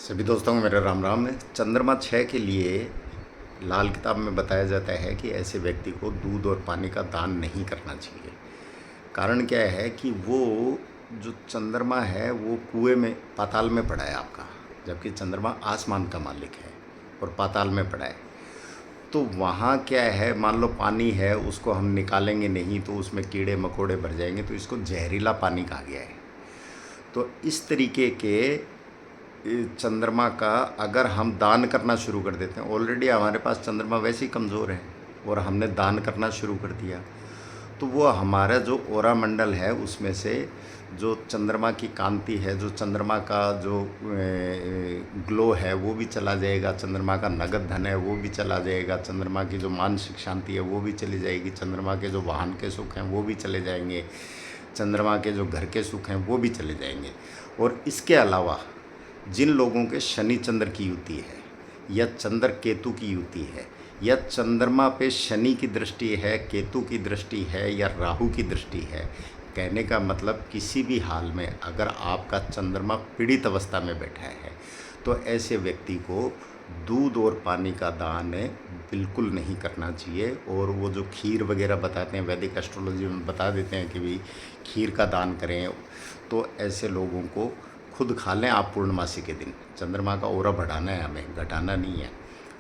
सभी दोस्तों को मेरा राम राम है। चंद्रमा 6 के लिए लाल किताब में बताया जाता है कि ऐसे व्यक्ति को दूध और पानी का दान नहीं करना चाहिए। कारण क्या है कि वो जो चंद्रमा है वो कुएं में पाताल में पड़ा है आपका, जबकि चंद्रमा आसमान का मालिक है और पाताल में पड़ा है। तो वहाँ क्या है, मान लो पानी है, उसको हम निकालेंगे नहीं तो उसमें कीड़े मकोड़े भर जाएंगे, तो इसको जहरीला पानी कहा गया है। तो इस तरीके के चंद्रमा का अगर हम दान करना शुरू कर देते हैं, ऑलरेडी हमारे पास चंद्रमा वैसे ही कमज़ोर है और हमने दान करना शुरू कर दिया, तो वो हमारा जो ओरा मंडल है उसमें से जो चंद्रमा की कांति है, जो चंद्रमा का जो ग्लो है वो भी चला जाएगा, चंद्रमा का नगद धन है वो भी चला जाएगा, चंद्रमा की जो मानसिक शांति है वो भी चली जाएगी, चंद्रमा के जो वाहन के सुख हैं वो भी चले जाएंगे, चंद्रमा के जो घर के सुख हैं वो भी चले जाएंगे। और इसके अलावा जिन लोगों के शनि चंद्र की युति है या चंद्र केतु की युति है या चंद्रमा पे शनि की दृष्टि है, केतु की दृष्टि है या राहु की दृष्टि है, कहने का मतलब किसी भी हाल में अगर आपका चंद्रमा पीड़ित अवस्था में बैठा है तो ऐसे व्यक्ति को दूध और पानी का दान बिल्कुल नहीं करना चाहिए। और वो जो खीर वगैरह बताते हैं, वैदिक एस्ट्रोलॉजी में बता देते हैं कि भाई खीर का दान करें, तो ऐसे लोगों को खुद खा लें आप पूर्णमासी के दिन। चंद्रमा का ओरा बढ़ाना है, हमें घटाना नहीं है।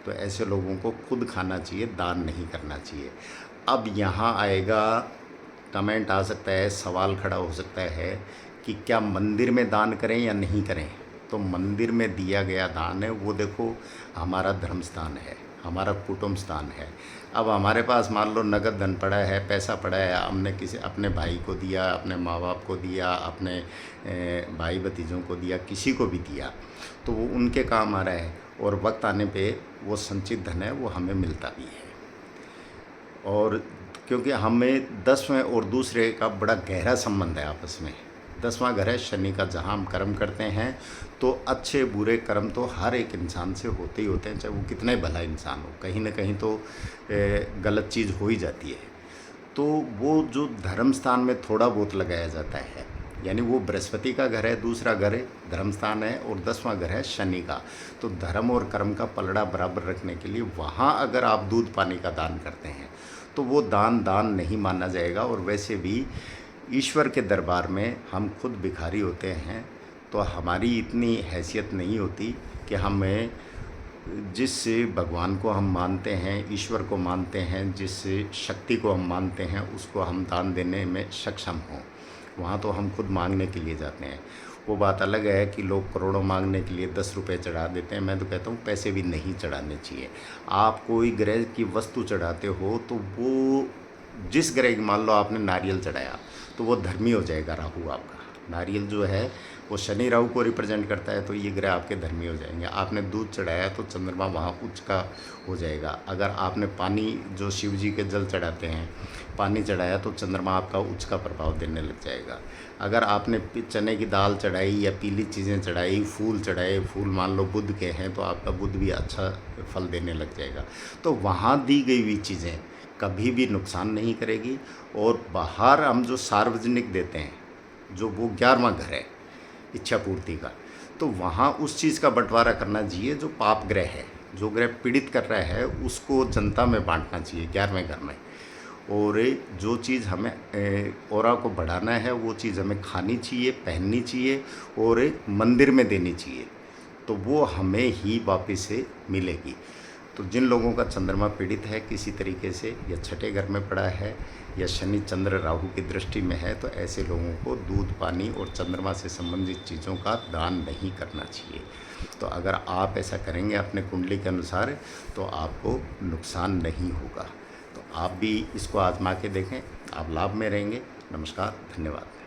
तो ऐसे लोगों को खुद खाना चाहिए, दान नहीं करना चाहिए। अब यहाँ आएगा, कमेंट आ सकता है, सवाल खड़ा हो सकता है कि क्या मंदिर में दान करें या नहीं करें। तो मंदिर में दिया गया दान है वो देखो हमारा धर्म स्थान है, हमारा कुटुंब स्थान है। अब हमारे पास मान लो नगद धन पड़ा है, पैसा पड़ा है, हमने किसी अपने भाई को दिया, अपने माँ बाप को दिया, अपने भाई भतीजों को दिया, किसी को भी दिया, तो वो उनके काम आ रहा है और वक्त आने पे वो संचित धन है वो हमें मिलता भी है। और क्योंकि हमें 10वें और दूसरे का बड़ा गहरा संबंध है आपस में। 10वां घर है शनि का, जहाँ हम कर्म करते हैं तो अच्छे बुरे कर्म तो हर एक इंसान से होते ही होते हैं, चाहे वो कितना ही भला इंसान हो, कहीं ना कहीं तो गलत चीज़ हो ही जाती है। तो वो जो धर्म स्थान में थोड़ा बहुत लगाया जाता है, यानी वो बृहस्पति का घर है, दूसरा घर धर्म स्थान है और 10वां घर है शनि का। तो धर्म और कर्म का पलड़ा बराबर रखने के लिए वहाँ अगर आप दूध पानी का दान करते हैं तो वो दान नहीं माना जाएगा। और वैसे भी ईश्वर के दरबार में हम खुद भिखारी होते हैं, तो हमारी इतनी हैसियत नहीं होती कि हमें जिस भगवान को हम मानते हैं, ईश्वर को मानते हैं, जिस शक्ति को हम मानते हैं उसको हम दान देने में सक्षम हों। वहाँ तो हम खुद मांगने के लिए जाते हैं। वो बात अलग है कि लोग करोड़ों मांगने के लिए 10 रुपये चढ़ा देते हैं। मैं तो कहता हूँ पैसे भी नहीं चढ़ाने चाहिए। आप कोई ग्रह की वस्तु चढ़ाते हो तो वो जिस ग्रह की, मान लो आपने नारियल चढ़ाया तो वो धर्मी हो जाएगा राहु आपका। नारियल जो है वो शनि राहु को रिप्रेजेंट करता है, तो ये ग्रह आपके धर्मी हो जाएंगे। आपने दूध चढ़ाया तो चंद्रमा वहाँ उच्च का हो जाएगा। अगर आपने पानी, जो शिव जी के जल चढ़ाते हैं, पानी चढ़ाया तो चंद्रमा आपका उच्च का प्रभाव देने लग जाएगा। अगर आपने चने की दाल चढ़ाई या पीली चीज़ें चढ़ाई, फूल चढ़ाए, फूल मान लो बुध के हैं तो आपका बुध भी अच्छा फल देने लग जाएगा। तो वहाँ दी गई हुई चीज़ें कभी भी नुकसान नहीं करेगी। और बाहर हम जो सार्वजनिक देते हैं, जो वो 11वां घर है इच्छा पूर्ति का, तो वहाँ उस चीज़ का बंटवारा करना चाहिए। जो पाप ग्रह है, जो ग्रह पीड़ित कर रहा है, उसको जनता में बांटना चाहिए 11वें घर में। और जो चीज़ हमें औरा को बढ़ाना है वो चीज़ हमें खानी चाहिए, पहननी चाहिए और मंदिर में देनी चाहिए, तो वो हमें ही वापस से मिलेगी। तो जिन लोगों का चंद्रमा पीड़ित है किसी तरीके से, या छठे घर में पड़ा है, या शनि चंद्र राहु की दृष्टि में है, तो ऐसे लोगों को दूध पानी और चंद्रमा से संबंधित चीज़ों का दान नहीं करना चाहिए। तो अगर आप ऐसा करेंगे अपने कुंडली के अनुसार तो आपको नुकसान नहीं होगा। तो आप भी इसको आजमा के देखें, आप लाभ में रहेंगे। नमस्कार, धन्यवाद।